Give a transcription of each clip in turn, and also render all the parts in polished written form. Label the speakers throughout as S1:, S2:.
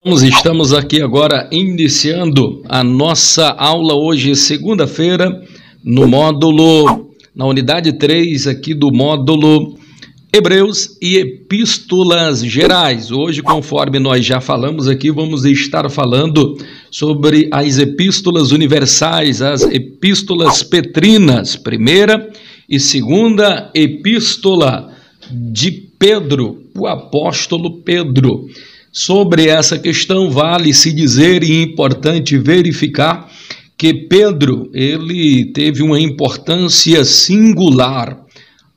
S1: Estamos aqui agora iniciando a nossa aula hoje, segunda-feira, na unidade 3 aqui do módulo Hebreus e Epístolas Gerais. Hoje, conforme nós já falamos aqui, vamos estar falando sobre as epístolas universais, as epístolas petrinas, primeira e segunda epístola de Pedro, o apóstolo Pedro. Sobre essa questão, vale-se dizer e importante verificar que Pedro, ele teve uma importância singular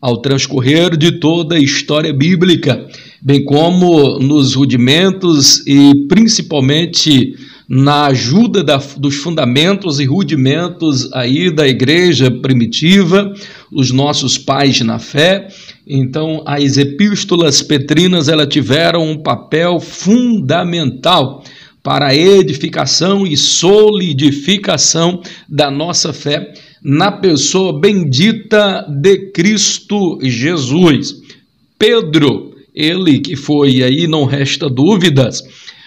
S1: ao transcorrer de toda a história bíblica, bem como nos rudimentos e principalmente na ajuda dos fundamentos e rudimentos aí da igreja primitiva, os nossos pais na fé. Então, as epístolas petrinas, elas tiveram um papel fundamental para a edificação e solidificação da nossa fé na pessoa bendita de Cristo Jesus. Pedro, ele que foi aí, não resta dúvidas,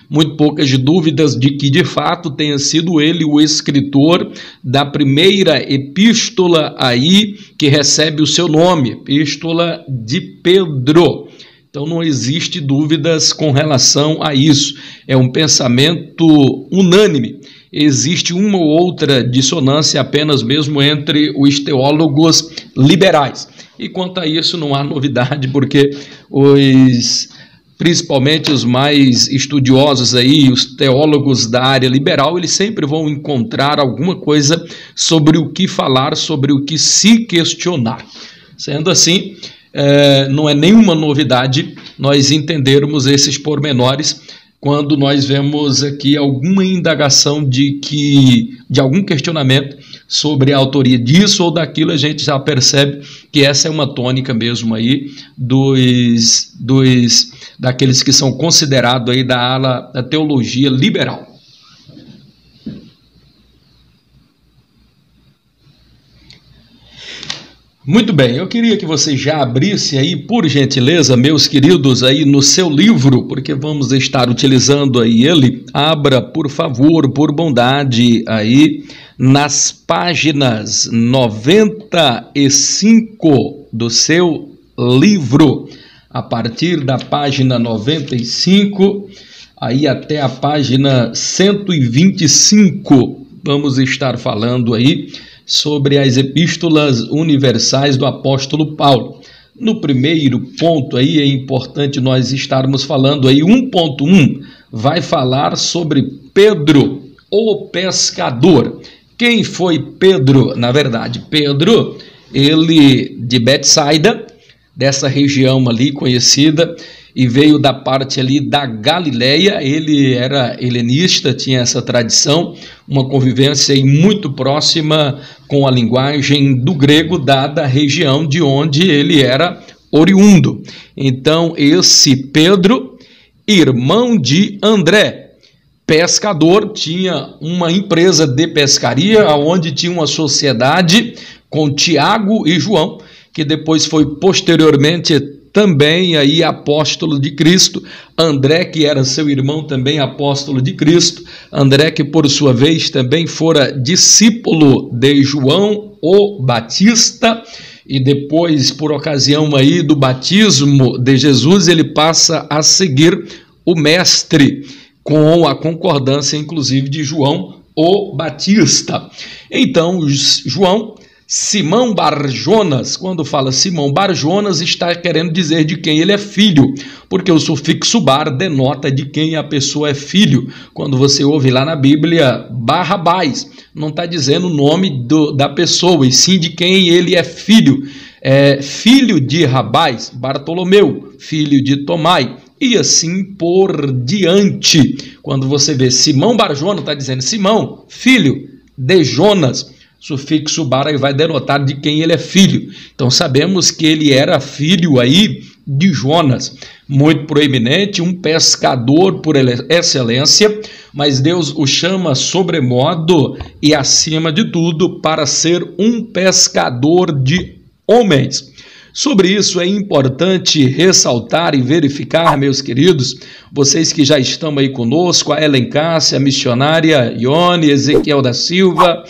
S1: muito poucas dúvidas de que de fato tenha sido ele o escritor da primeira epístola aí que recebe o seu nome, Epístola de Pedro. Então não existe dúvidas com relação a isso, é um pensamento unânime. Existe uma ou outra dissonância apenas mesmo entre os teólogos liberais. E quanto a isso não há novidade, porque principalmente os mais estudiosos aí, os teólogos da área liberal, eles sempre vão encontrar alguma coisa sobre o que falar, sobre o que se questionar. Sendo assim, não é nenhuma novidade nós entendermos esses pormenores quando nós vemos aqui alguma indagação de algum questionamento sobre a autoria disso ou daquilo. A gente já percebe que essa é uma tônica mesmo aí daqueles que são considerados aí da ala da teologia liberal. Muito bem, eu queria que você já abrisse aí, por gentileza, meus queridos, aí no seu livro, porque vamos estar utilizando aí ele. Abra, por favor, por bondade, aí nas páginas 95 do seu livro. A partir da página 95, aí até a página 125, vamos estar falando aí sobre as epístolas universais do apóstolo Paulo. No primeiro ponto aí é importante nós estarmos falando aí, 1.1 vai falar sobre Pedro, o pescador. Quem foi Pedro? Na verdade, Pedro, ele de Betsaida, dessa região ali conhecida, e veio da parte ali da Galileia. Ele era helenista, tinha essa tradição, uma convivência aí muito próxima com a linguagem do grego, dada a região de onde ele era oriundo. Então, esse Pedro, irmão de André, pescador, tinha uma empresa de pescaria, onde tinha uma sociedade com Tiago e João, que depois foi posteriormente também aí apóstolo de Cristo. André, que era seu irmão, também apóstolo de Cristo. André, que por sua vez também fora discípulo de João o Batista, e depois, por ocasião aí do batismo de Jesus, ele passa a seguir o mestre, com a concordância inclusive de João o Batista. Então, João Simão Barjonas, quando fala Simão Barjonas, está querendo dizer de quem ele é filho, porque o sufixo bar denota de quem a pessoa é filho. Quando você ouve lá na Bíblia Barrabás, não está dizendo o nome da pessoa, e sim de quem ele é filho. Filho de Rabás, Bartolomeu, filho de Tomai, e assim por diante. Quando você vê Simão Barjonas, está dizendo Simão, filho de Jonas. Sufixo bar aí vai denotar de quem ele é filho. Então sabemos que ele era filho aí de Jonas, muito proeminente, um pescador por excelência, mas Deus o chama sobremodo e acima de tudo para ser um pescador de homens. Sobre isso é importante ressaltar e verificar, meus queridos, vocês que já estão aí conosco, a Ellen Cássia, a missionária Ione, Ezequiel da Silva,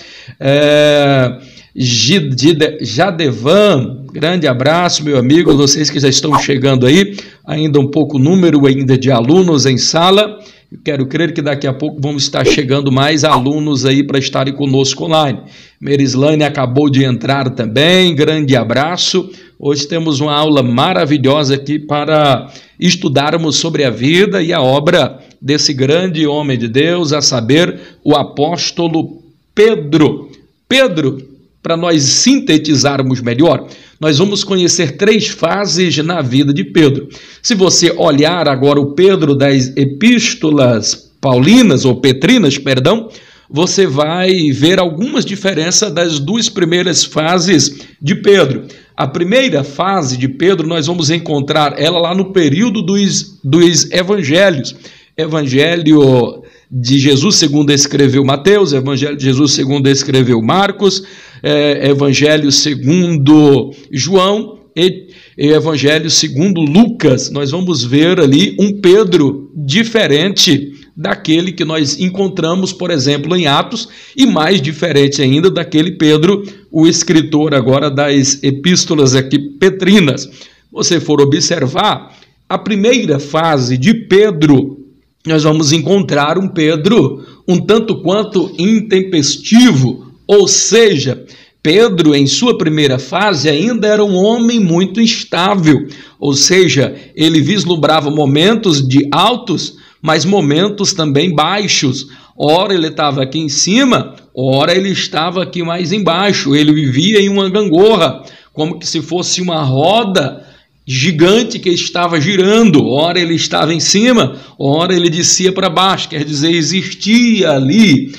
S1: Jadevan, grande abraço, meu amigo, vocês que já estão chegando aí, ainda um pouco número ainda de alunos em sala. Eu quero crer que daqui a pouco vamos estar chegando mais alunos aí para estarem conosco online. Merislane acabou de entrar também, grande abraço. Hoje temos uma aula maravilhosa aqui para estudarmos sobre a vida e a obra desse grande homem de Deus, a saber, o apóstolo Pedro. Pedro, para nós sintetizarmos melhor, nós vamos conhecer 3 fases na vida de Pedro. Se você olhar agora o Pedro das epístolas paulinas, ou petrinas, perdão, você vai ver algumas diferenças das 2 primeiras fases de Pedro. A primeira fase de Pedro, nós vamos encontrar ela lá no período dos evangelhos. Evangelho de Jesus segundo escreveu Mateus, Evangelho de Jesus segundo escreveu Marcos, Evangelho segundo João e Evangelho segundo Lucas. Nós vamos ver ali um Pedro diferente daquele que nós encontramos, por exemplo, em Atos, e mais diferente ainda daquele Pedro, o escritor agora das epístolas aqui petrinas. você for observar, a primeira fase de Pedro, nós vamos encontrar um Pedro um tanto quanto intempestivo, ou seja, Pedro, em sua primeira fase, ainda era um homem muito instável, ou seja, ele vislumbrava momentos de altos, mas momentos também baixos. Ora ele estava aqui em cima, ora ele estava aqui mais embaixo, ele vivia em uma gangorra, como que se fosse uma roda gigante que estava girando, ora ele estava em cima, ora ele descia para baixo, quer dizer, existia ali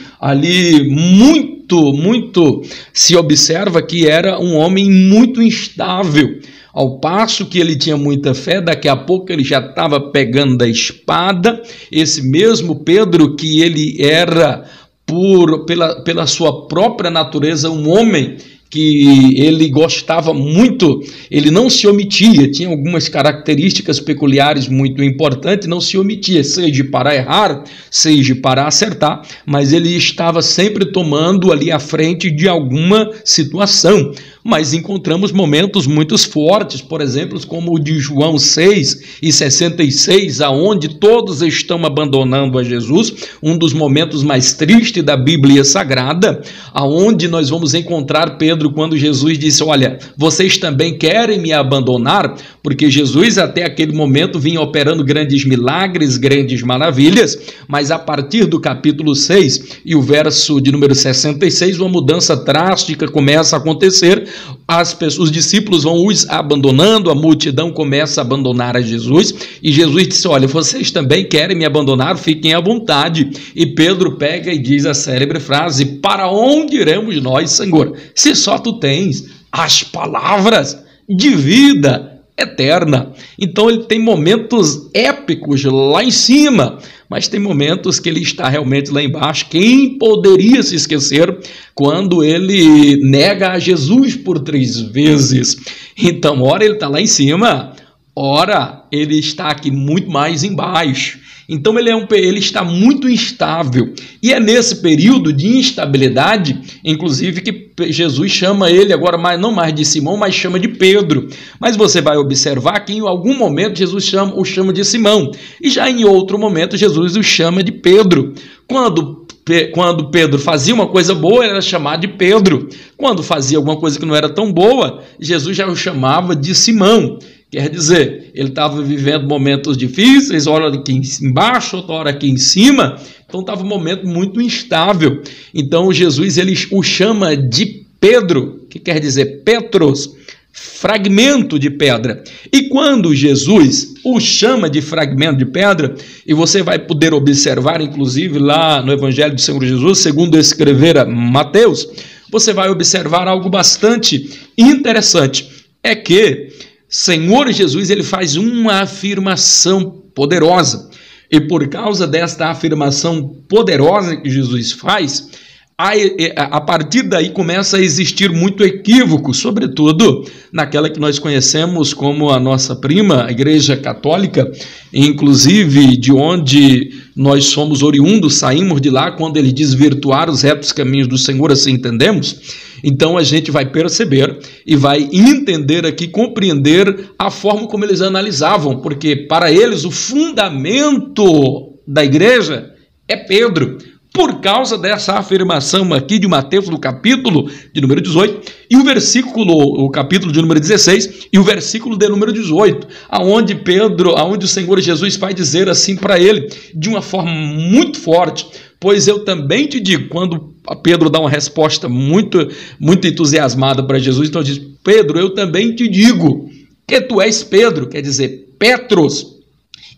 S1: muito, se observa que era um homem muito instável, ao passo que ele tinha muita fé, daqui a pouco ele já estava pegando a espada, esse mesmo Pedro que ele era, pela sua própria natureza, um homem que ele gostava muito, ele não se omitia, tinha algumas características peculiares muito importantes, não se omitia, seja para errar, seja para acertar, mas ele estava sempre tomando ali à frente de alguma situação. Mas encontramos momentos muito fortes, por exemplo, como o de João 6:66, aonde todos estão abandonando a Jesus, um dos momentos mais tristes da Bíblia Sagrada, aonde nós vamos encontrar Pedro quando Jesus disse, olha, vocês também querem me abandonar? Porque Jesus até aquele momento vinha operando grandes milagres, grandes maravilhas, mas a partir do capítulo 6 e o verso de número 66, uma mudança drástica começa a acontecer, os discípulos vão os abandonando, a multidão começa a abandonar a Jesus, e Jesus disse, olha, vocês também querem me abandonar? Fiquem à vontade. E Pedro pega e diz a célebre frase, para onde iremos nós, Senhor, se só tu tens as palavras de vida eterna? Então ele tem momentos épicos lá em cima, mas tem momentos que ele está realmente lá embaixo. Quem poderia se esquecer quando ele nega a Jesus por 3 vezes? Então, ora ele está lá em cima, ora ele está aqui muito mais embaixo. Então ele está muito instável, e é nesse período de instabilidade, inclusive, que Jesus chama ele agora não mais de Simão, mas chama de Pedro. Mas você vai observar que em algum momento Jesus o chama de Simão, e já em outro momento Jesus o chama de Pedro. Quando Pedro fazia uma coisa boa, ele era chamado de Pedro. Quando fazia alguma coisa que não era tão boa, Jesus já o chamava de Simão. Quer dizer, ele estava vivendo momentos difíceis, hora aqui embaixo, outra hora aqui em cima, então estava um momento muito instável. Então Jesus ele o chama de Pedro, que quer dizer Petros, fragmento de pedra. E quando Jesus o chama de fragmento de pedra, e você vai poder observar, inclusive, lá no Evangelho do Senhor Jesus, segundo escrevera Mateus, você vai observar algo bastante interessante, é que Senhor Jesus, ele faz uma afirmação poderosa, e por causa desta afirmação poderosa que Jesus faz, A partir daí começa a existir muito equívoco, sobretudo naquela que nós conhecemos como a nossa prima, a Igreja Católica, inclusive de onde nós somos oriundos, saímos de lá quando ele desvirtuar os retos caminhos do Senhor, assim entendemos. Então a gente vai perceber e vai entender aqui, compreender a forma como eles analisavam, porque para eles o fundamento da igreja é Pedro, por causa dessa afirmação aqui de Mateus, no capítulo de número 18, e o capítulo de número 16, e o versículo de número 18, aonde o Senhor Jesus vai dizer assim para ele, de uma forma muito forte: pois eu também te digo, quando Pedro dá uma resposta muito entusiasmada para Jesus, então diz: Pedro, eu também te digo que tu és Pedro, quer dizer, Petros,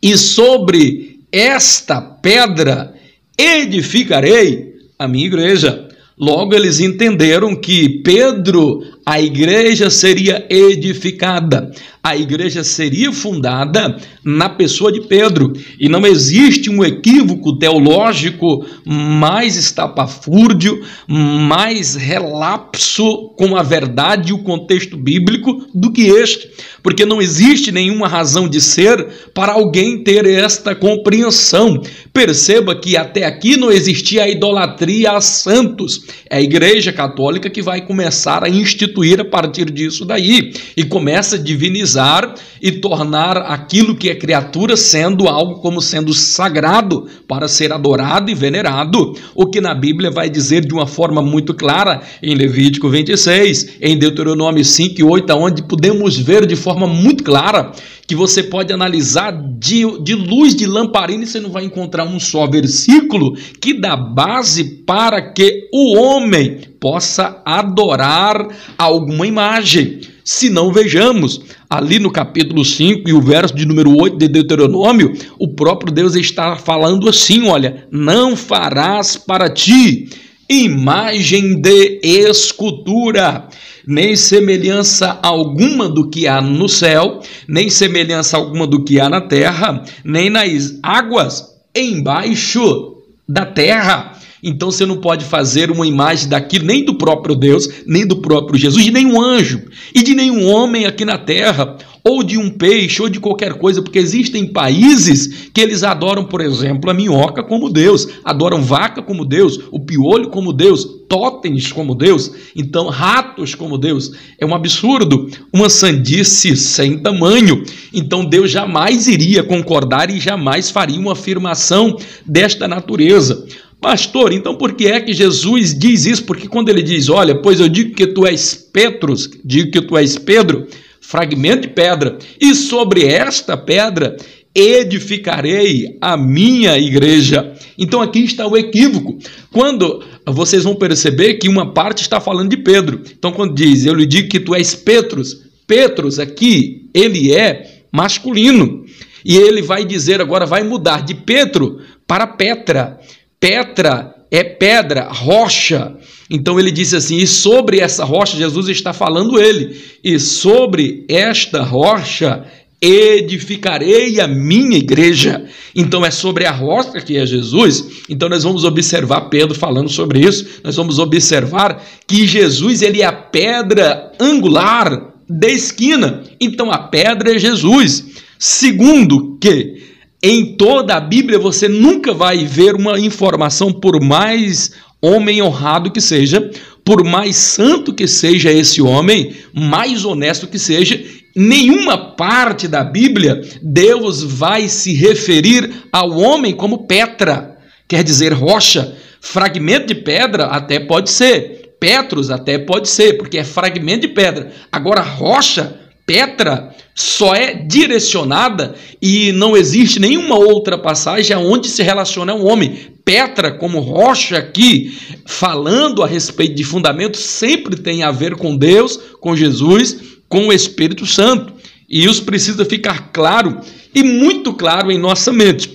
S1: e sobre esta pedra edificarei a minha igreja. Logo eles entenderam que Pedro, a igreja seria edificada, a igreja seria fundada na pessoa de Pedro, e não existe um equívoco teológico mais estapafúrdio, mais relapso com a verdade e o contexto bíblico do que este, porque não existe nenhuma razão de ser para alguém ter esta compreensão. Perceba que até aqui não existia a idolatria a santos, é a Igreja Católica que vai começar a instituir a partir disso daí, e começa a divinizar e tornar aquilo que é criatura sendo algo como sendo sagrado para ser adorado e venerado, o que na Bíblia vai dizer de uma forma muito clara em Levítico 26, em Deuteronômio 5 e 8, onde podemos ver de forma muito clara que você pode analisar de luz de lamparina e você não vai encontrar um só versículo que dá base para que o homem possa adorar alguma imagem. Se não, vejamos, ali no capítulo 5 e o verso de número 8 de Deuteronômio, o próprio Deus está falando assim, olha: não farás para ti imagem de escultura, nem semelhança alguma do que há no céu, nem semelhança alguma do que há na terra, nem nas águas embaixo da terra. Então você não pode fazer uma imagem daquilo, nem do próprio Deus, nem do próprio Jesus, de nenhum anjo e de nenhum homem aqui na terra, ou de um peixe, ou de qualquer coisa, porque existem países que eles adoram, por exemplo, a minhoca como Deus, adoram vaca como Deus, o piolho como Deus, totens como Deus, então ratos como Deus. É um absurdo, uma sandice sem tamanho. Então Deus jamais iria concordar e jamais faria uma afirmação desta natureza. Pastor, então por que é que Jesus diz isso? Porque quando ele diz: olha, pois eu digo que tu és Petros, digo que tu és Pedro, fragmento de pedra, e sobre esta pedra edificarei a minha igreja. Então aqui está o equívoco. Quando vocês vão perceber que uma parte está falando de Pedro. Então quando diz: eu lhe digo que tu és Petros, Petros aqui, ele é masculino. E ele vai dizer agora, vai mudar de Petro para Petra. Petra é pedra, rocha. Então ele disse assim: e sobre essa rocha, Jesus está falando ele, e sobre esta rocha edificarei a minha igreja. Então é sobre a rocha que é Jesus. Então nós vamos observar Pedro falando sobre isso, nós vamos observar que Jesus, ele é a pedra angular da esquina. Então a pedra é Jesus. Segundo que em toda a Bíblia você nunca vai ver uma informação, por mais homem honrado que seja, por mais santo que seja esse homem, mais honesto que seja, nenhuma parte da Bíblia Deus vai se referir ao homem como Petra, quer dizer rocha. Fragmento de pedra até pode ser, Petros até pode ser, porque é fragmento de pedra. Agora rocha, Petra, só é direcionada, e não existe nenhuma outra passagem onde se relaciona ao homem. Petra, como rocha aqui, falando a respeito de fundamento, sempre tem a ver com Deus, com Jesus, com o Espírito Santo. E isso precisa ficar claro e muito claro em nossa mente.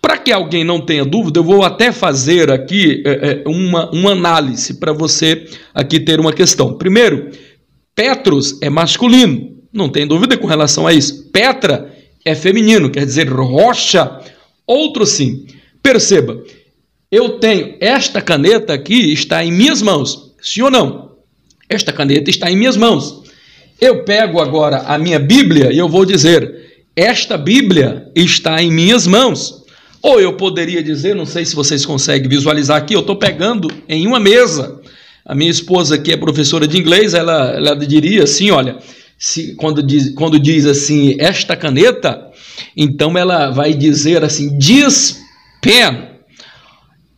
S1: Para que alguém não tenha dúvida, eu vou até fazer aqui uma análise para você aqui ter uma questão. Primeiro, Petros é masculino. Não tem dúvida com relação a isso. Petra é feminino, quer dizer rocha. Outro sim. Perceba, eu tenho esta caneta aqui, está em minhas mãos, sim ou não? Esta caneta está em minhas mãos. Eu pego agora a minha Bíblia e eu vou dizer, esta Bíblia está em minhas mãos. Ou eu poderia dizer, não sei se vocês conseguem visualizar aqui, eu estou pegando em uma mesa. A minha esposa, que é professora de inglês, ela diria assim, olha, quando diz assim, esta caneta, então ela vai dizer assim, this pen.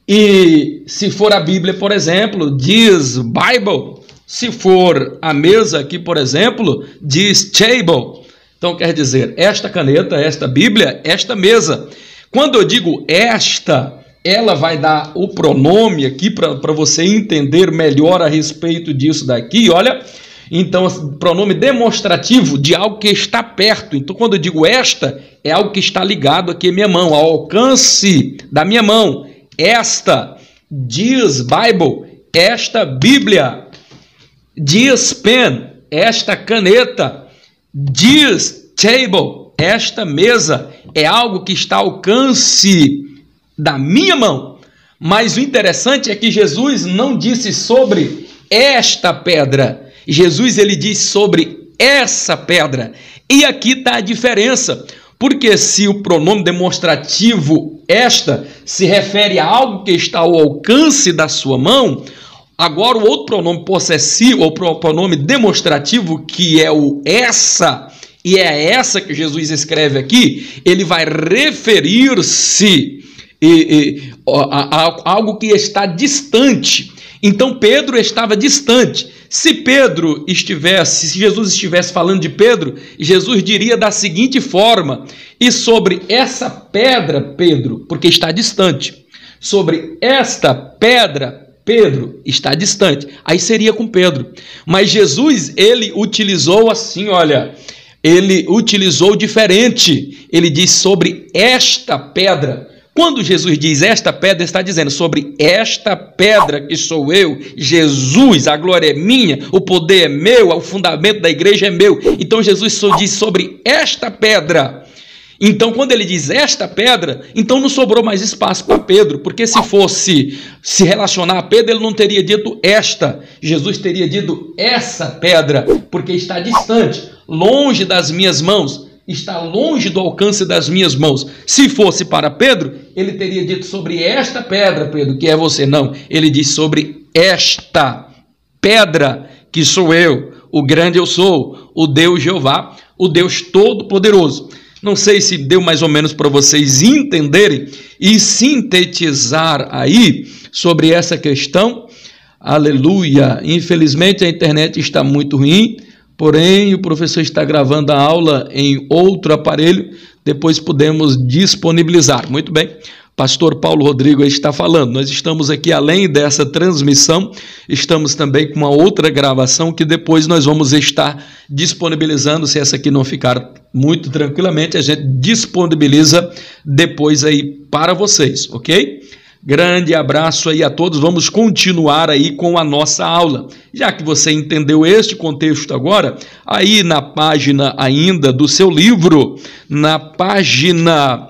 S1: E se for a Bíblia, por exemplo, this Bible. Se for a mesa aqui, por exemplo, this table. Então quer dizer, esta caneta, esta Bíblia, esta mesa. Quando eu digo esta, ela vai dar o pronome aqui para você entender melhor a respeito disso daqui, olha. Então, pronome demonstrativo de algo que está perto. Então, quando eu digo esta, é algo que está ligado aqui à minha mão, ao alcance da minha mão. Esta, this Bible, esta Bíblia. This pen, esta caneta. This table, esta mesa, é algo que está ao alcance da minha mão. Mas o interessante é que Jesus não disse sobre esta pedra. Jesus, ele diz sobre essa pedra. E aqui está a diferença. Porque se o pronome demonstrativo esta se refere a algo que está ao alcance da sua mão, agora o outro pronome possessivo, ou pronome demonstrativo, que é o essa, e é essa que Jesus escreve aqui, ele vai referir-se a algo que está distante. Então Pedro estava distante. Se Jesus estivesse falando de Pedro, Jesus diria da seguinte forma, e sobre essa pedra, Pedro, porque está distante, sobre esta pedra, Pedro, está distante. Aí seria com Pedro. Mas Jesus, ele utilizou assim, olha, ele utilizou diferente. Ele diz sobre esta pedra. Quando Jesus diz esta pedra, está dizendo sobre esta pedra que sou eu, Jesus, a glória é minha, o poder é meu, o fundamento da igreja é meu. Então Jesus só diz sobre esta pedra. Então quando ele diz esta pedra, então não sobrou mais espaço para Pedro, porque se fosse se relacionar a Pedro, ele não teria dito esta. Jesus teria dito essa pedra, porque está distante, longe das minhas mãos. Está longe do alcance das minhas mãos. Se fosse para Pedro, ele teria dito sobre esta pedra, Pedro, que é você. Não, ele diz sobre esta pedra, que sou eu, o grande eu sou, o Deus Jeová, o Deus Todo-Poderoso. Não sei se deu mais ou menos para vocês entenderem e sintetizar aí sobre essa questão. Aleluia! Infelizmente a internet está muito ruim. Porém, o professor está gravando a aula em outro aparelho, depois podemos disponibilizar. Muito bem, pastor Paulo Rodrigo está falando. Nós estamos aqui, além dessa transmissão, estamos também com uma outra gravação que depois nós vamos estar disponibilizando. Se essa aqui não ficar muito tranquilamente, a gente disponibiliza depois aí para vocês, ok? Grande abraço aí a todos, vamos continuar aí com a nossa aula. Já que você entendeu este contexto agora, aí na página ainda do seu livro, na página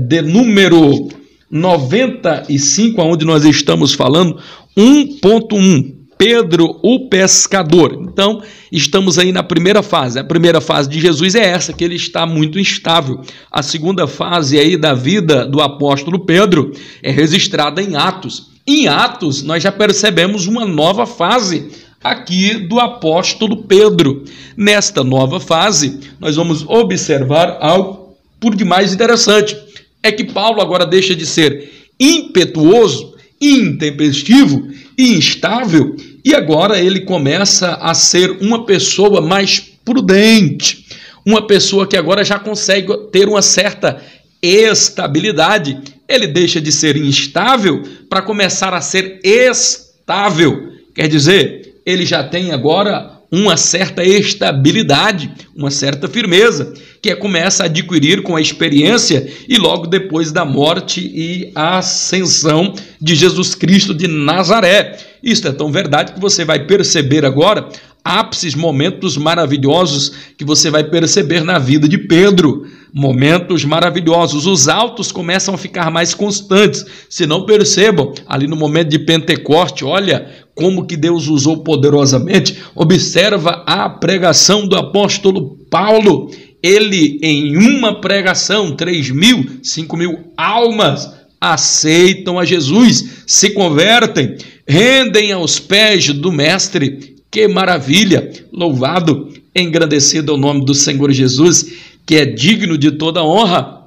S1: de número 95, onde nós estamos falando, 1.1, Pedro o pescador. Então, estamos aí na primeira fase. A primeira fase de Jesus é essa, que ele está muito instável. A segunda fase aí da vida do apóstolo Pedro é registrada em Atos. Em Atos, nós já percebemos uma nova fase aqui do apóstolo Pedro. Nesta nova fase, nós vamos observar algo por demais interessante. É que Paulo agora deixa de ser impetuoso, intempestivo e instável, e agora ele começa a ser uma pessoa mais prudente, uma pessoa que agora já consegue ter uma certa estabilidade. Ele deixa de ser instável para começar a ser estável, quer dizer, ele já tem agora uma certa estabilidade, uma certa firmeza, que começa a adquirir com a experiência e logo depois da morte e a ascensão de Jesus Cristo de Nazaré. Isso é tão verdade que você vai perceber agora ápices, momentos maravilhosos que você vai perceber na vida de Pedro. momentos maravilhosos. Os altos começam a ficar mais constantes. Se não percebam, ali no momento de Pentecoste, olha como que Deus usou poderosamente. Observa a pregação do apóstolo Paulo. Ele, em uma pregação, 3.000, 5.000 almas aceitam a Jesus, se convertem, rendem aos pés do Mestre. Que maravilha! Louvado, engrandecido é o nome do Senhor Jesus, que é digno de toda honra,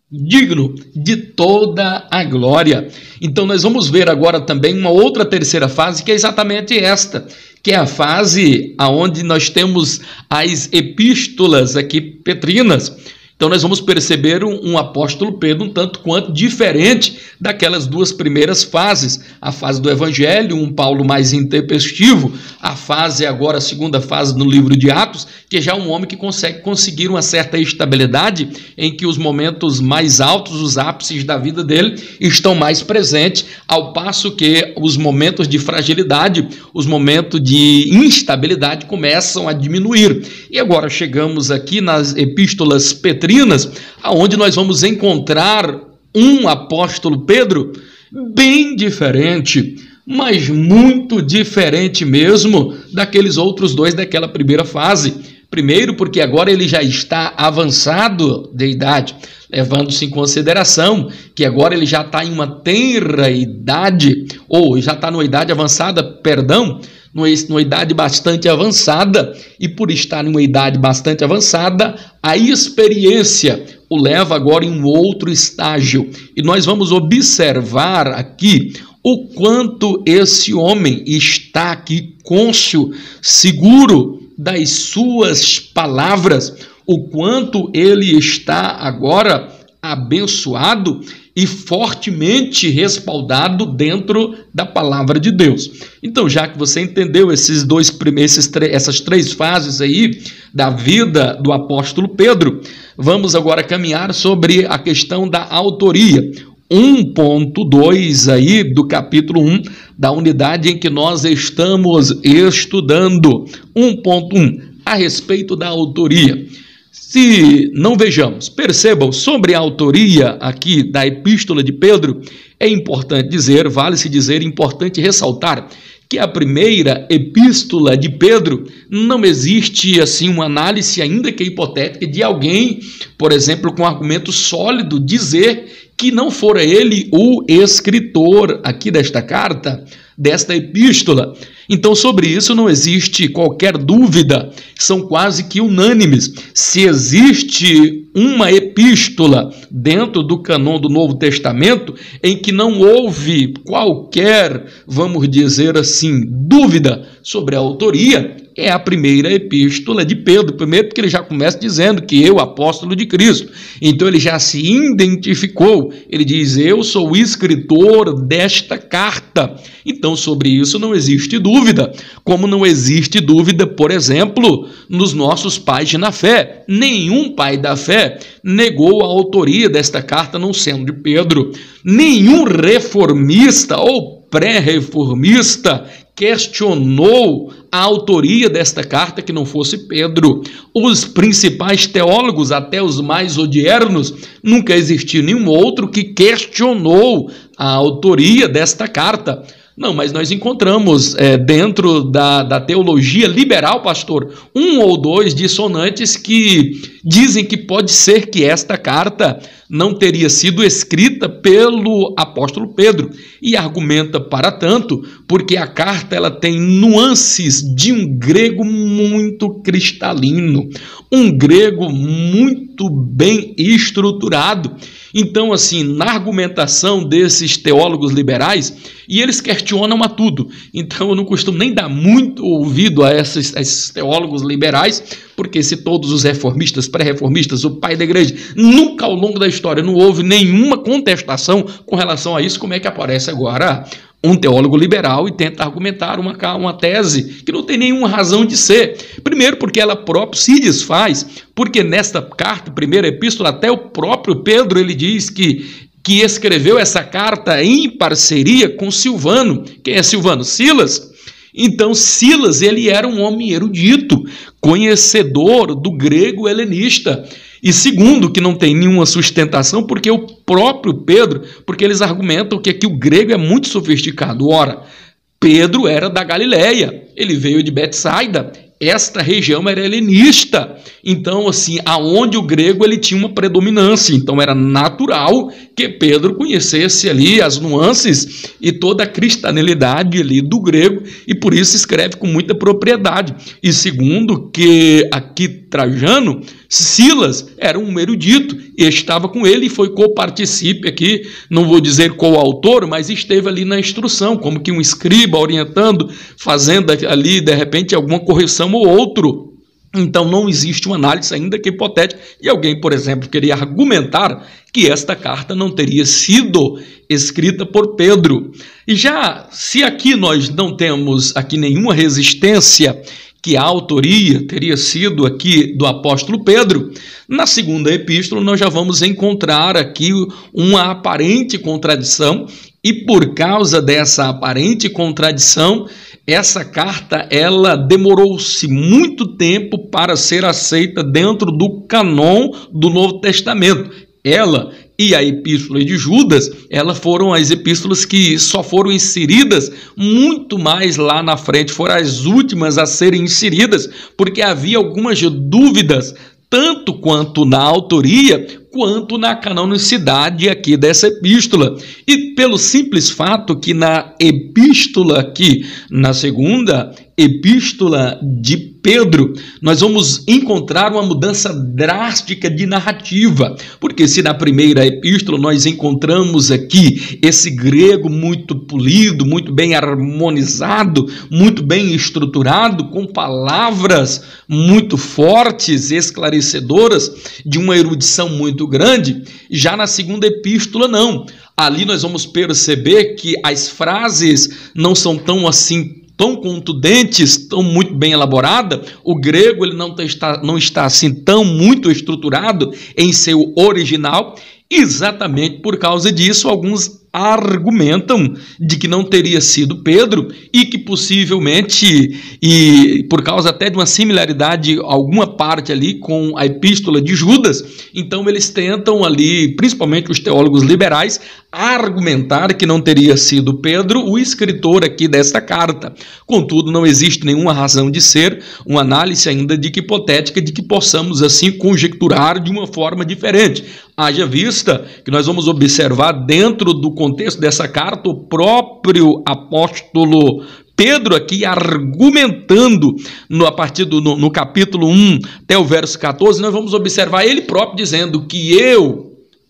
S1: digno de toda a glória. Então nós vamos ver agora também uma outra terceira fase, que é exatamente esta, que é a fase onde nós temos as epístolas aqui petrinas. Então nós vamos perceber um apóstolo Pedro um tanto quanto diferente daquelas duas primeiras fases. A fase do Evangelho, um Paulo mais intempestivo. A fase agora, a segunda fase no livro de Atos, que já é um homem que conseguir uma certa estabilidade em que os momentos mais altos, os ápices da vida dele estão mais presentes, ao passo que os momentos de fragilidade, os momentos de instabilidade começam a diminuir. E agora chegamos aqui nas epístolas petrinas, aonde nós vamos encontrar um apóstolo Pedro bem diferente, mas muito diferente mesmo daqueles outros dois daquela primeira fase. Primeiro, porque agora ele já está avançado de idade, levando-se em consideração que agora ele já está em uma tenra idade, ou já está numa idade avançada, perdão, numa idade bastante avançada, e por estar em uma idade bastante avançada, a experiência o leva agora em um outro estágio. E nós vamos observar aqui o quanto esse homem está aqui cônscio, seguro das suas palavras, o quanto ele está agora abençoado e fortemente respaldado dentro da palavra de Deus. Então, já que você entendeu essas três fases aí da vida do apóstolo Pedro, vamos agora caminhar sobre a questão da autoria. 1.2 aí do capítulo 1 da unidade em que nós estamos estudando. 1.1 a respeito da autoria. Se não vejamos, percebam, sobre a autoria aqui da epístola de Pedro, é importante dizer, vale-se dizer, importante ressaltar que a primeira epístola de Pedro não existe assim uma análise, ainda que hipotética, de alguém, por exemplo, com argumento sólido, dizer que não fora ele o escritor aqui desta carta, desta epístola. Então, sobre isso não existe qualquer dúvida, são quase que unânimes. Se existe uma epístola dentro do cânon do Novo Testamento em que não houve qualquer, vamos dizer assim, dúvida sobre a autoria, é a primeira epístola de Pedro. Primeiro porque ele já começa dizendo que eu, apóstolo de Cristo. Então ele já se identificou. Ele diz, eu sou o escritor desta carta. Então sobre isso não existe dúvida. Como não existe dúvida, por exemplo, nos nossos pais na fé. Nenhum pai da fé negou a autoria desta carta, não sendo de Pedro. Nenhum reformista ou pré-reformista questionou a autoria desta carta que não fosse Pedro. Os principais teólogos, até os mais odiernos, nunca existiu nenhum outro que questionou a autoria desta carta. Não, mas nós encontramos dentro da teologia liberal, pastor, um ou dois dissonantes que dizem que pode ser que esta carta não teria sido escrita pelo apóstolo Pedro, e argumenta para tanto, porque a carta ela tem nuances de um grego muito cristalino, um grego muito bem estruturado. Então, assim, na argumentação desses teólogos liberais, e eles questionam a tudo, então eu não costumo nem dar muito ouvido a esses teólogos liberais, porque se todos os reformistas, pré-reformistas, o pai da igreja, nunca ao longo da história não houve nenhuma contestação com relação a isso, como é que aparece agora um teólogo liberal e tenta argumentar uma tese que não tem nenhuma razão de ser? Primeiro porque ela própria se desfaz, porque nesta carta, primeira epístola, até o próprio Pedro ele diz que escreveu essa carta em parceria com Silvano. Quem é Silvano? Silas. Então Silas ele era um homem erudito, conhecedor do grego helenista, E segundo, que não tem nenhuma sustentação, porque o próprio Pedro, porque eles argumentam que aqui o grego é muito sofisticado. Ora, Pedro era da Galileia, ele veio de Betsaida, esta região era helenista, então assim, aonde o grego ele tinha uma predominância, então era natural que Pedro conhecesse ali as nuances e toda a cristianidade ali do grego, e por isso escreve com muita propriedade. E segundo, que aqui Trajano, Silas era um erudito, e estava com ele e foi coparticipe aqui, não vou dizer coautor, mas esteve ali na instrução, como que um escriba orientando, fazendo ali de repente alguma correção ou outro. Então não existe uma análise, ainda que hipotética, e alguém, por exemplo, queria argumentar que esta carta não teria sido escrita por Pedro. E já, se aqui nós não temos aqui nenhuma resistência que a autoria teria sido aqui do apóstolo Pedro, na segunda epístola nós já vamos encontrar aqui uma aparente contradição, e por causa dessa aparente contradição, essa carta ela demorou-se muito tempo para ser aceita dentro do cânon do Novo Testamento. Ela e a epístola de Judas, elas foram as epístolas que só foram inseridas muito mais lá na frente, foram as últimas a serem inseridas, porque havia algumas dúvidas, tanto quanto na autoria, quanto na canonicidade aqui dessa epístola. E pelo simples fato que na epístola aqui, na segunda epístola de Pedro, nós vamos encontrar uma mudança drástica de narrativa, porque se na primeira epístola nós encontramos aqui esse grego muito polido, muito bem harmonizado, muito bem estruturado, com palavras muito fortes, esclarecedoras, de uma erudição muito grande, já na segunda epístola não. Ali nós vamos perceber que as frases não são tão assim, tão contundentes, tão muito bem elaborada. O grego ele não está assim tão muito estruturado em seu original. Exatamente por causa disso, alguns argumentam de que não teria sido Pedro e que possivelmente, e por causa até de uma similaridade, alguma parte ali com a epístola de Judas, então eles tentam ali, principalmente os teólogos liberais, argumentar que não teria sido Pedro o escritor aqui desta carta. Contudo, não existe nenhuma razão de ser, uma análise ainda de que hipotética, de que possamos assim conjecturar de uma forma diferente. Haja vista que nós vamos observar dentro do contexto dessa carta o próprio apóstolo Pedro aqui argumentando a partir no capítulo 1 até o verso 14, nós vamos observar ele próprio dizendo que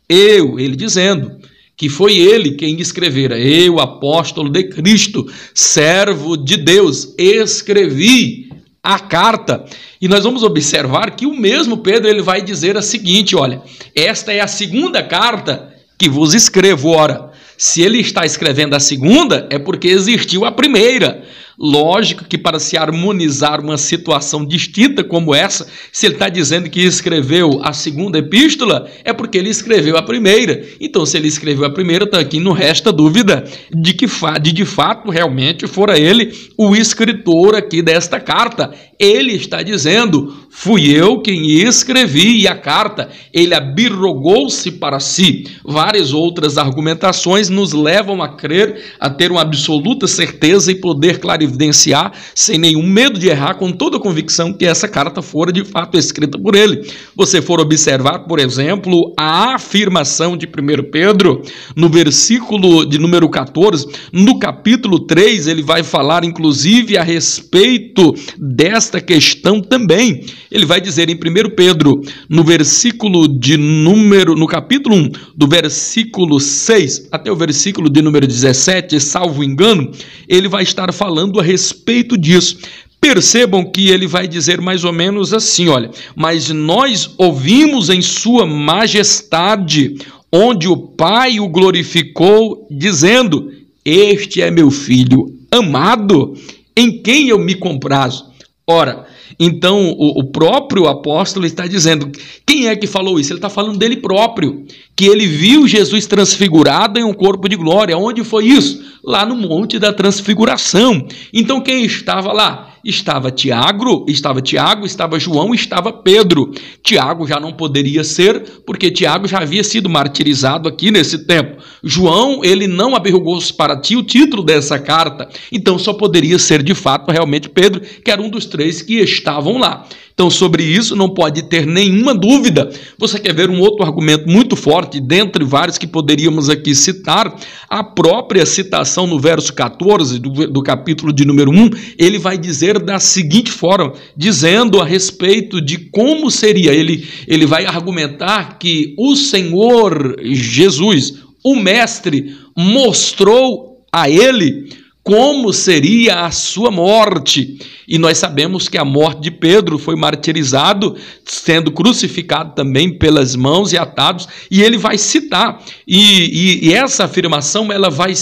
S1: ele dizendo que foi ele quem escrevera, eu, apóstolo de Cristo, servo de Deus, escrevi a carta. E nós vamos observar que o mesmo Pedro ele vai dizer a seguinte, olha, esta é a segunda carta que vos escrevo. Ora, se ele está escrevendo a segunda, é porque existiu a primeira. Lógico que para se harmonizar uma situação distinta como essa, se ele está dizendo que escreveu a segunda epístola, é porque ele escreveu a primeira. Então, se ele escreveu a primeira, tá aqui, não resta dúvida de que de fato realmente fora ele o escritor aqui desta carta. Ele está dizendo, fui eu quem escrevi a carta, ele abirrogou-se para si. Várias outras argumentações nos levam a crer, a ter uma absoluta certeza e poder clarividenciar, sem nenhum medo de errar, com toda a convicção que essa carta fora de fato escrita por ele. Você for observar, por exemplo, a afirmação de 1 Pedro, no versículo de número 14, no capítulo 3, ele vai falar inclusive a respeito desta questão também. Ele vai dizer em 1 Pedro, no versículo de número, no capítulo 1, do versículo 6 até o versículo de número 17, salvo engano, ele vai estar falando a respeito disso. Percebam que ele vai dizer mais ou menos assim, olha, mas nós ouvimos em sua majestade, onde o Pai o glorificou, dizendo, este é meu filho amado, em quem eu me comprazo. Ora, então o próprio apóstolo está dizendo, quem é que falou isso? Ele está falando dele próprio, que ele viu Jesus transfigurado em um corpo de glória. Onde foi isso? Lá no Monte da Transfiguração. Então quem estava lá? estava Tiago, estava João, estava Pedro. Tiago já não poderia ser, porque Tiago já havia sido martirizado aqui nesse tempo. João, ele não abrigou para ti o título dessa carta, então só poderia ser de fato realmente Pedro, que era um dos três que estavam lá. Então, sobre isso não pode ter nenhuma dúvida. Você quer ver um outro argumento muito forte, dentre vários que poderíamos aqui citar? A própria citação no verso 14 do capítulo de número 1, ele vai dizer da seguinte forma, dizendo a respeito de como seria. Ele vai argumentar que o Senhor Jesus, o Mestre, mostrou a ele como seria a sua morte. E nós sabemos que a morte de Pedro foi martirizado, sendo crucificado também pelas mãos e atados, e ele vai citar, e essa afirmação ela vai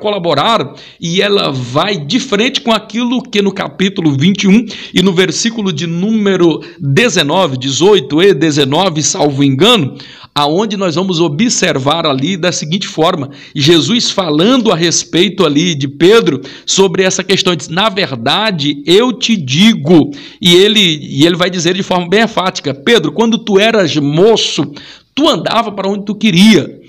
S1: colaborar, e ela vai de frente com aquilo que no capítulo 21 e no versículo de número 19, 18 e 19, salvo engano, aonde nós vamos observar ali da seguinte forma, Jesus falando a respeito ali de Pedro, sobre essa questão, diz, na verdade, eu te digo, e ele vai dizer de forma bem enfática, Pedro, quando tu eras moço, tu andava para onde tu queria,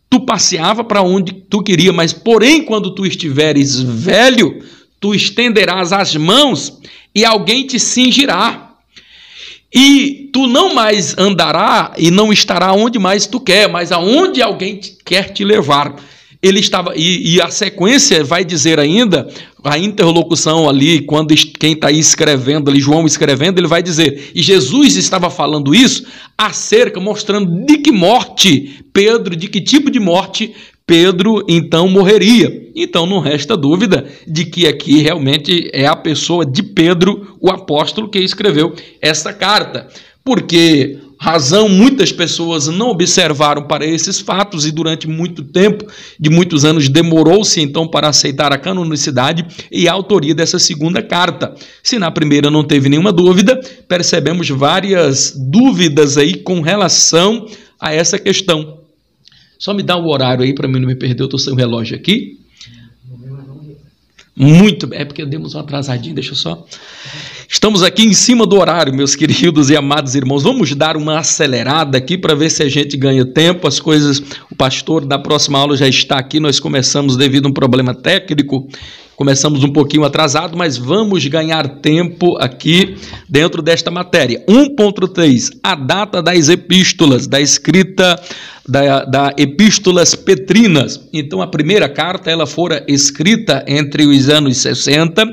S1: tu passeava para onde tu queria, mas porém, quando tu estiveres velho, tu estenderás as mãos e alguém te cingirá. E tu não mais andará e não estará onde mais tu quer, mas aonde alguém quer te levar. Ele estava, e a sequência vai dizer ainda, a interlocução ali, quando quem está aí escrevendo, ali, João escrevendo, ele vai dizer, e Jesus estava falando isso acerca, mostrando de que morte Pedro, de que tipo de morte Pedro então morreria. Então não resta dúvida de que aqui realmente é a pessoa de Pedro, o apóstolo, que escreveu essa carta. Porque razão muitas pessoas não observaram para esses fatos e durante muito tempo, de muitos anos, demorou-se então para aceitar a canonicidade e a autoria dessa segunda carta. Se na primeira não teve nenhuma dúvida, percebemos várias dúvidas aí com relação a essa questão. Só me dá o horário aí para mim não me perder, eu estou sem o relógio aqui. Muito bem, é porque demos uma atrasadinha, deixa eu só... Estamos aqui em cima do horário, meus queridos e amados irmãos. Vamos dar uma acelerada aqui para ver se a gente ganha tempo. As coisas, o pastor da próxima aula já está aqui, nós começamos devido a um problema técnico, começamos um pouquinho atrasado, mas vamos ganhar tempo aqui dentro desta matéria. 1.3, a data das epístolas, da escrita da Epístolas Petrinas. Então, a primeira carta, ela fora escrita entre os anos 60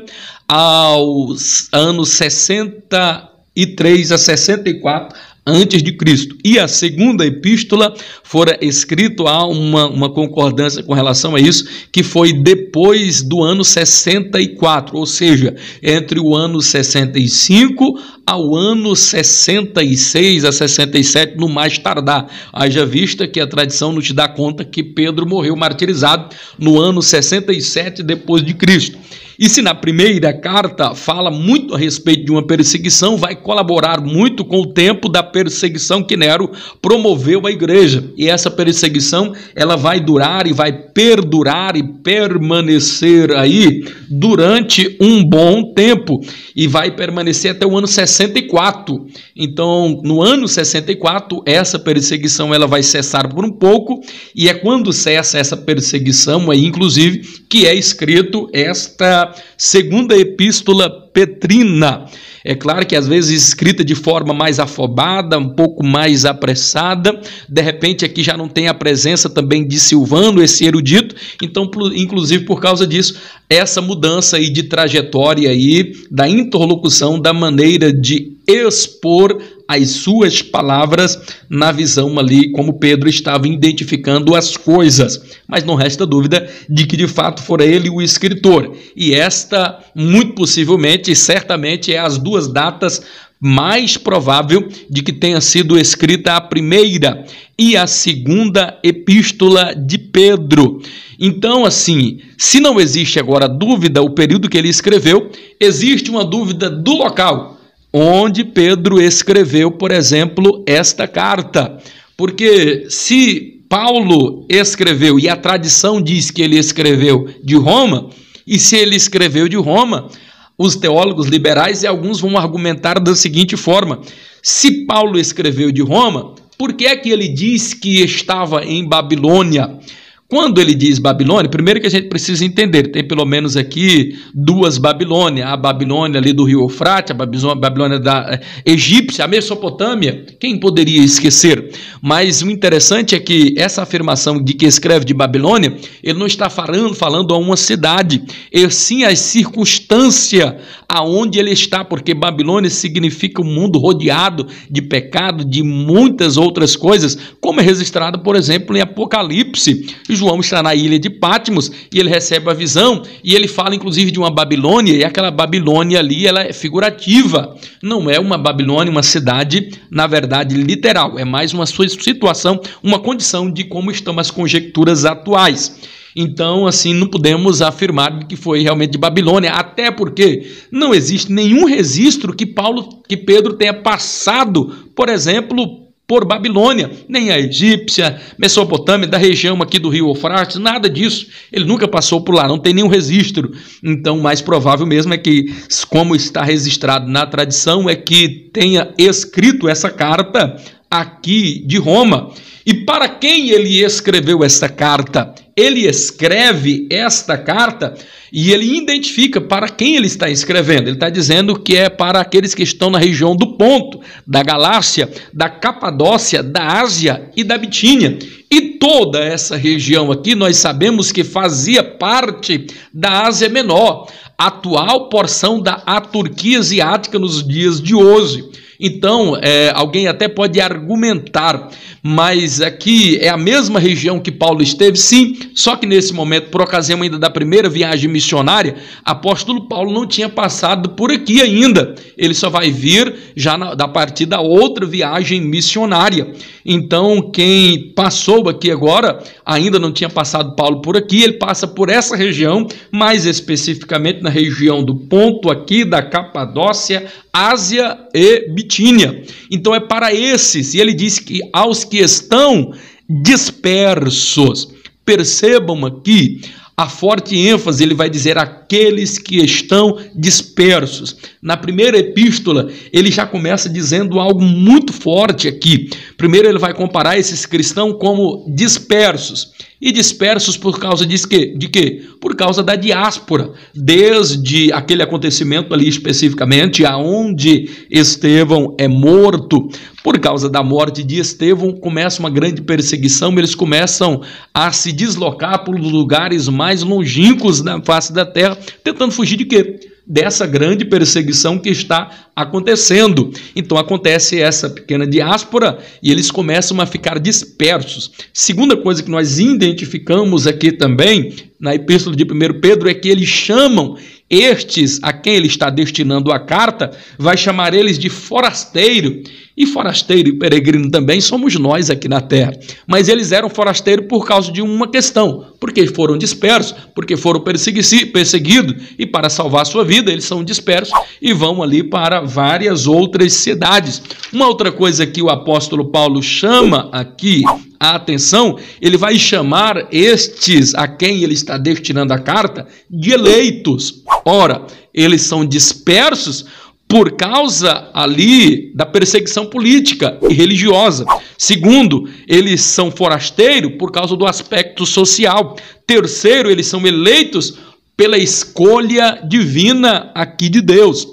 S1: aos anos 63 a 64 antes de Cristo. E a segunda epístola fora escrito, há uma concordância com relação a isso, que foi depois do ano 64, ou seja, entre o ano 65 ao ano 66 a 67, no mais tardar. Haja vista que a tradição nos dá conta que Pedro morreu martirizado no ano 67 depois de Cristo. E se na primeira carta fala muito a respeito de uma perseguição, vai colaborar muito com o tempo da perseguição que Nero promoveu à igreja. E essa perseguição, ela vai durar e vai perdurar e permanecer aí durante um bom tempo. E vai permanecer até o ano 64. Então, no ano 64, essa perseguição ela vai cessar por um pouco. E é quando cessa essa perseguição aí, inclusive, que é escrito esta segunda epístola petrina. É claro que às vezes escrita de forma mais afobada, um pouco mais apressada, de repente aqui já não tem a presença também de Silvano, esse erudito, então inclusive por causa disso, essa mudança aí de trajetória aí, da interlocução, da maneira de expor as suas palavras na visão ali, como Pedro estava identificando as coisas. Mas não resta dúvida de que de fato fora ele o escritor. E esta, muito possivelmente e certamente, é as duas datas mais provável de que tenha sido escrita a primeira e a segunda epístola de Pedro. Então, assim, se não existe agora dúvida, o período que ele escreveu, existe uma dúvida do local onde Pedro escreveu, por exemplo, esta carta. Porque se Paulo escreveu, e a tradição diz que ele escreveu de Roma, e se ele escreveu de Roma, os teólogos liberais, e alguns vão argumentar da seguinte forma: se Paulo escreveu de Roma, por que é que ele diz que estava em Babilônia? Quando ele diz Babilônia, primeiro que a gente precisa entender, tem pelo menos aqui duas Babilônias, a Babilônia ali do rio Eufrates, a Babilônia da egípcia, a Mesopotâmia, quem poderia esquecer? Mas o interessante é que essa afirmação de que escreve de Babilônia, ele não está falando a uma cidade, e sim a circunstância aonde ele está, porque Babilônia significa um mundo rodeado de pecado, de muitas outras coisas, como é registrado, por exemplo, em Apocalipse. João está na ilha de Patmos e ele recebe a visão e ele fala inclusive de uma Babilônia, e aquela Babilônia ali ela é figurativa, não é uma Babilônia, uma cidade na verdade literal, é mais uma sua situação, uma condição de como estão as conjecturas atuais. Então, assim, não podemos afirmar que foi realmente de Babilônia, até porque não existe nenhum registro que Pedro tenha passado, por exemplo, por Babilônia, nem a egípcia, Mesopotâmia, da região aqui do rio Eufrates, nada disso. Ele nunca passou por lá, não tem nenhum registro. Então, o mais provável mesmo é que, como está registrado na tradição, é que tenha escrito essa carta aqui de Roma. E para quem ele escreveu essa carta? Ele escreve esta carta e ele identifica para quem ele está escrevendo. Ele está dizendo que é para aqueles que estão na região do Ponto, da Galácia, da Capadócia, da Ásia e da Bitínia. E toda essa região aqui nós sabemos que fazia parte da Ásia Menor, atual porção da Turquia asiática nos dias de hoje. Então, alguém até pode argumentar, mas aqui é a mesma região que Paulo esteve, sim, só que nesse momento, por ocasião ainda da primeira viagem missionária, apóstolo Paulo não tinha passado por aqui ainda, ele só vai vir já a partir da outra viagem missionária. Então, quem passou aqui agora, ainda não tinha passado Paulo por aqui, ele passa por essa região, mais especificamente na região do Ponto aqui, da Capadócia, Ásia e Bitínia. Então é para esses, e ele diz que aos que estão dispersos, percebam aqui a forte ênfase, ele vai dizer aqueles que estão dispersos. Na primeira epístola, ele já começa dizendo algo muito forte aqui. Primeiro ele vai comparar esses cristãos como dispersos. E dispersos por causa de quê? Por causa da diáspora, desde aquele acontecimento ali especificamente, aonde Estevão é morto. Por causa da morte de Estevão, começa uma grande perseguição, eles começam a se deslocar por lugares mais longínquos na face da terra, tentando fugir de quê? Dessa grande perseguição que está acontecendo. Então acontece essa pequena diáspora e eles começam a ficar dispersos. Segunda coisa que nós identificamos aqui também na epístola de 1 Pedro é que eles chamam estes a quem ele está destinando a carta, vai chamar eles de forasteiro. E forasteiro e peregrino também somos nós aqui na terra. Mas eles eram forasteiros por causa de uma questão, porque foram dispersos, porque foram perseguidos, e para salvar sua vida eles são dispersos e vão ali para várias outras cidades. Uma outra coisa que o apóstolo Paulo chama aqui a atenção, ele vai chamar estes a quem ele está destinando a carta de eleitos. Ora, eles são dispersos por causa ali da perseguição política e religiosa. Segundo, eles são forasteiros por causa do aspecto social. Terceiro, eles são eleitos pela escolha divina aqui de Deus.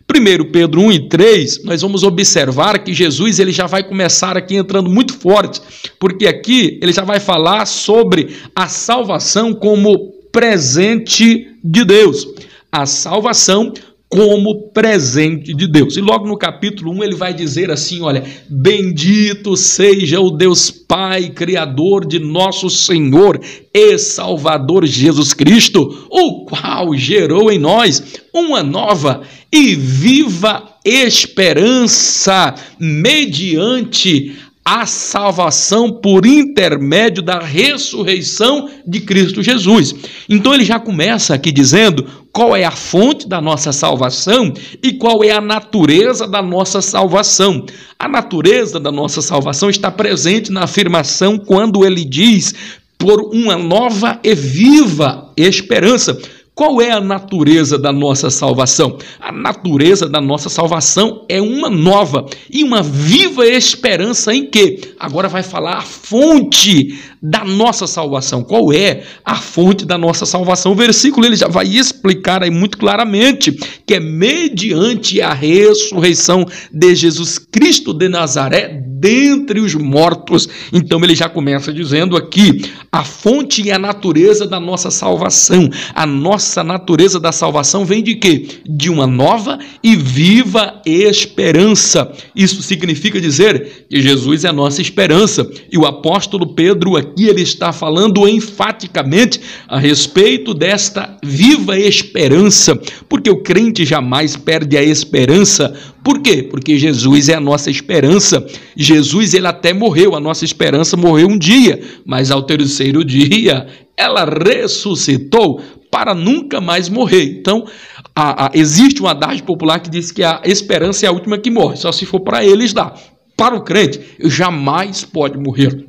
S1: 1 Pedro 1 e 3, nós vamos observar que Jesus ele já vai começar aqui entrando muito forte, porque aqui ele já vai falar sobre a salvação como presente de Deus. A salvação como presente de Deus. E logo no capítulo 1 ele vai dizer assim, olha, bendito seja o Deus Pai, Criador de nosso Senhor e Salvador Jesus Cristo, o qual gerou em nós uma nova e viva esperança mediante a salvação por intermédio da ressurreição de Cristo Jesus. Então ele já começa aqui dizendo qual é a fonte da nossa salvação e qual é a natureza da nossa salvação. A natureza da nossa salvação está presente na afirmação quando ele diz por uma nova e viva esperança. Qual é a natureza da nossa salvação? A natureza da nossa salvação é uma nova e uma viva esperança em que? Agora vai falar a fonte da nossa salvação. Qual é a fonte da nossa salvação? O versículo ele já vai explicar aí muito claramente que é mediante a ressurreição de Jesus Cristo de Nazaré dentre os mortos. Então ele já começa dizendo aqui a fonte e a natureza da nossa salvação. A nossa natureza da salvação vem de quê? De uma nova e viva esperança. Isso significa dizer que Jesus é a nossa esperança. E o apóstolo Pedro aqui ele está falando enfaticamente a respeito desta viva esperança, porque o crente jamais perde a esperança. Por quê? Porque Jesus é a nossa esperança. Jesus, ele até morreu, a nossa esperança morreu um dia, mas ao terceiro dia, ela ressuscitou para nunca mais morrer. Então, existe um adágio popular que diz que a esperança é a última que morre, só se for para eles dar. Para o crente, jamais pode morrer.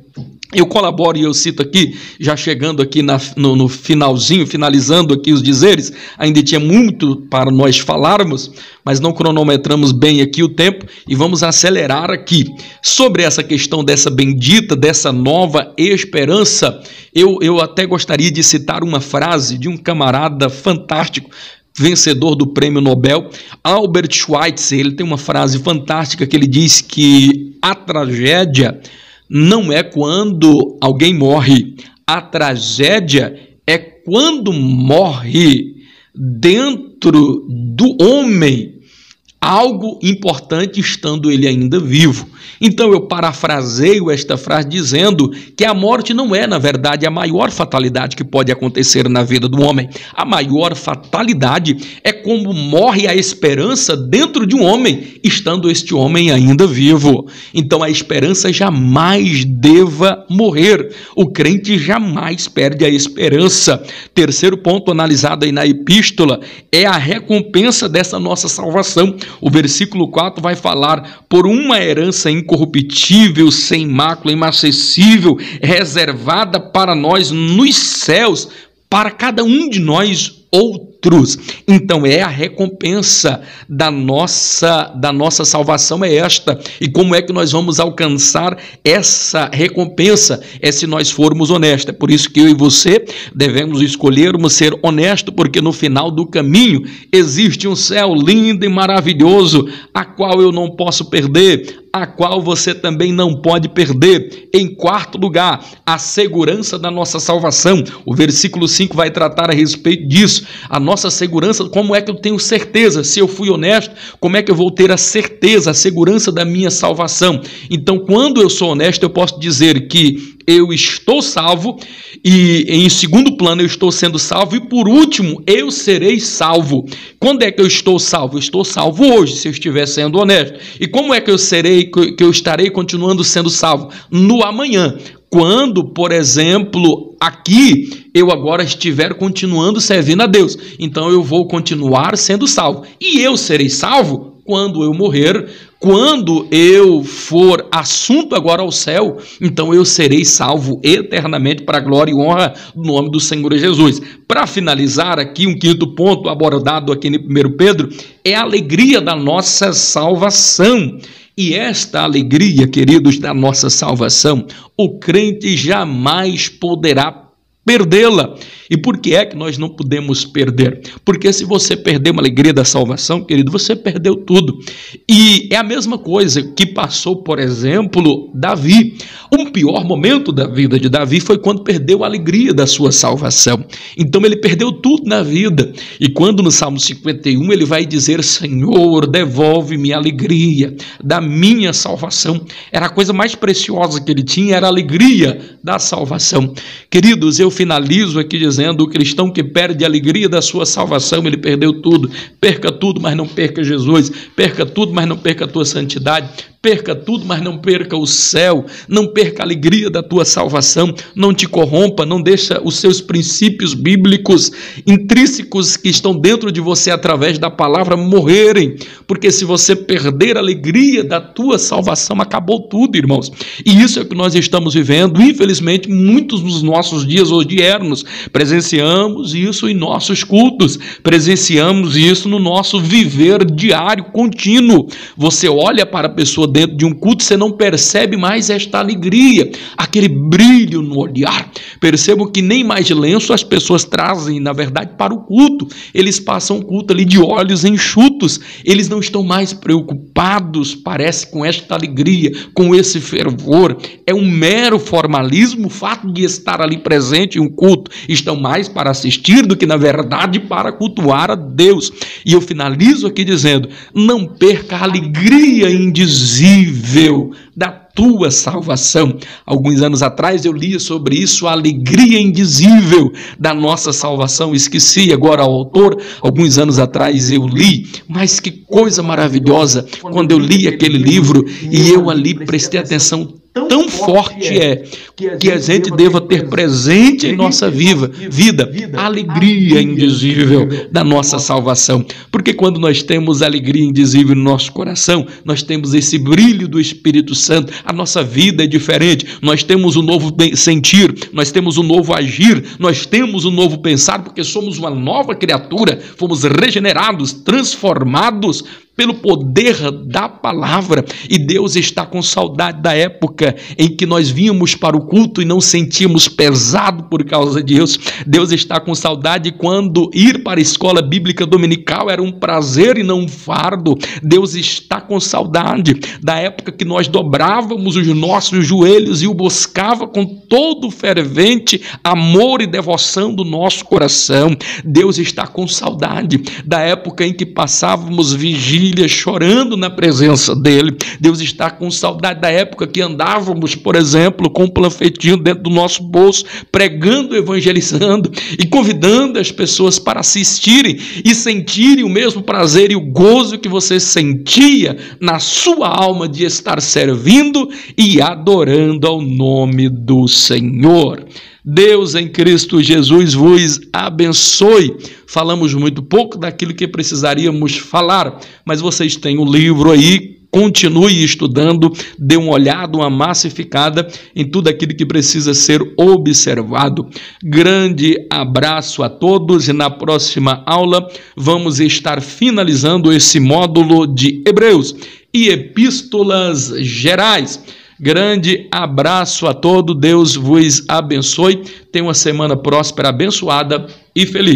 S1: Eu colaboro e eu cito aqui, já chegando aqui no finalzinho, finalizando aqui os dizeres, ainda tinha muito para nós falarmos, mas não cronometramos bem aqui o tempo e vamos acelerar aqui. Sobre essa questão dessa bendita, dessa nova esperança, eu até gostaria de citar uma frase de um camarada fantástico, vencedor do prêmio Nobel, Albert Schweitzer. Ele tem uma frase fantástica que ele diz que a tragédia não é quando alguém morre, a tragédia é quando morre dentro do homem algo importante estando ele ainda vivo. Então eu parafraseio esta frase dizendo que a morte não é, na verdade, a maior fatalidade que pode acontecer na vida do homem. A maior fatalidade é como morre a esperança dentro de um homem, estando este homem ainda vivo. Então a esperança jamais deva morrer. O crente jamais perde a esperança. Terceiro ponto analisado aí na epístola é a recompensa dessa nossa salvação. O versículo 4 vai falar por uma herança incorruptível, sem mácula, inacessível, reservada para nós nos céus, para cada um de nós outros. Então é a recompensa da nossa salvação é esta. E como é que nós vamos alcançar essa recompensa? É se nós formos honestos. É por isso que eu e você devemos escolhermos ser honestos, porque no final do caminho existe um céu lindo e maravilhoso, a qual eu não posso perder, a qual você também não pode perder. Em quarto lugar, a segurança da nossa salvação. O versículo 5 vai tratar a respeito disso. A nossa segurança, como é que eu tenho certeza? Se eu fui honesto, como é que eu vou ter a certeza, a segurança da minha salvação? Então, quando eu sou honesto, eu posso dizer que eu estou salvo, e em segundo plano eu estou sendo salvo, e por último eu serei salvo. Quando é que eu estou salvo? Eu estou salvo hoje, se eu estiver sendo honesto. E como é que eu estarei continuando sendo salvo? No amanhã, quando, por exemplo, aqui eu agora estiver continuando servindo a Deus, então eu vou continuar sendo salvo. E eu serei salvo quando eu morrer, quando eu for assunto agora ao céu, então eu serei salvo eternamente para a glória e honra do nome do Senhor Jesus. Para finalizar aqui, um quinto ponto abordado aqui no 1 Pedro, é a alegria da nossa salvação. E esta alegria, queridos, da nossa salvação, o crente jamais poderá perdê-la. E por que é que nós não podemos perder? Porque se você perder uma alegria da salvação, querido, você perdeu tudo. E é a mesma coisa que passou, por exemplo, Davi. O pior momento da vida de Davi foi quando perdeu a alegria da sua salvação. Então ele perdeu tudo na vida. E quando no Salmo 51 ele vai dizer: Senhor, devolve-me a alegria da minha salvação. Era a coisa mais preciosa que ele tinha, era a alegria da salvação. Queridos, eu finalizo aqui dizendo: o cristão que perde a alegria da sua salvação, ele perdeu tudo. Perca tudo, mas não perca Jesus. Perca tudo, mas não perca a tua santidade. perca tudo, mas não perca o céu, não perca a alegria da tua salvação, não te corrompa, não deixa os seus princípios bíblicos intrínsecos que estão dentro de você através da palavra morrerem, porque se você perder a alegria da tua salvação, acabou tudo, irmãos. E isso é o que nós estamos vivendo, infelizmente, muitos dos nossos dias odiernos, presenciamos isso em nossos cultos, presenciamos isso no nosso viver diário, contínuo. Você olha para a pessoa dentro de um culto, você não percebe mais esta alegria, aquele brilho no olhar. Percebam que nem mais lenço as pessoas trazem, na verdade, para o culto. Eles passam o culto ali de olhos enxutos, eles não estão mais preocupados, parece, com esta alegria, com esse fervor. É um mero formalismo o fato de estar ali presente em um culto. Estão mais para assistir do que, na verdade, para cultuar a Deus. E eu finalizo aqui dizendo: não perca a alegria indizível da tua salvação. Alguns anos atrás eu lia sobre isso, a alegria indizível da nossa salvação. Esqueci agora o autor, alguns anos atrás eu li, mas que coisa maravilhosa quando eu li aquele livro e eu ali prestei atenção. Tão forte é que a gente deva ter presente em nossa vida a alegria indizível da nossa salvação. Porque quando nós temos alegria indizível no nosso coração, nós temos esse brilho do Espírito Santo, a nossa vida é diferente, nós temos um novo sentir, nós temos um novo agir, nós temos um novo pensar, porque somos uma nova criatura, fomos regenerados, transformados pelo poder da palavra. E Deus está com saudade da época em que nós vínhamos para o culto e não sentíamos pesado por causa disso. Deus está com saudade quando ir para a escola bíblica dominical era um prazer e não um fardo. Deus está com saudade da época que nós dobrávamos os nossos joelhos e o buscava com todo o fervente amor e devoção do nosso coração. Deus está com saudade da época em que passávamos vigília chorando na presença dele. Deus está com saudade da época que andávamos, por exemplo, com um panfletinho dentro do nosso bolso, pregando, evangelizando e convidando as pessoas para assistirem e sentirem o mesmo prazer e o gozo que você sentia na sua alma de estar servindo e adorando ao nome do Senhor. Deus em Cristo Jesus vos abençoe. Falamos muito pouco daquilo que precisaríamos falar, mas vocês têm o livro aí, continue estudando, dê uma olhada, uma massificada em tudo aquilo que precisa ser observado. Grande abraço a todos e na próxima aula vamos estar finalizando esse módulo de Hebreus e Epístolas Gerais. Grande abraço a todos, Deus vos abençoe, tenha uma semana próspera, abençoada e feliz.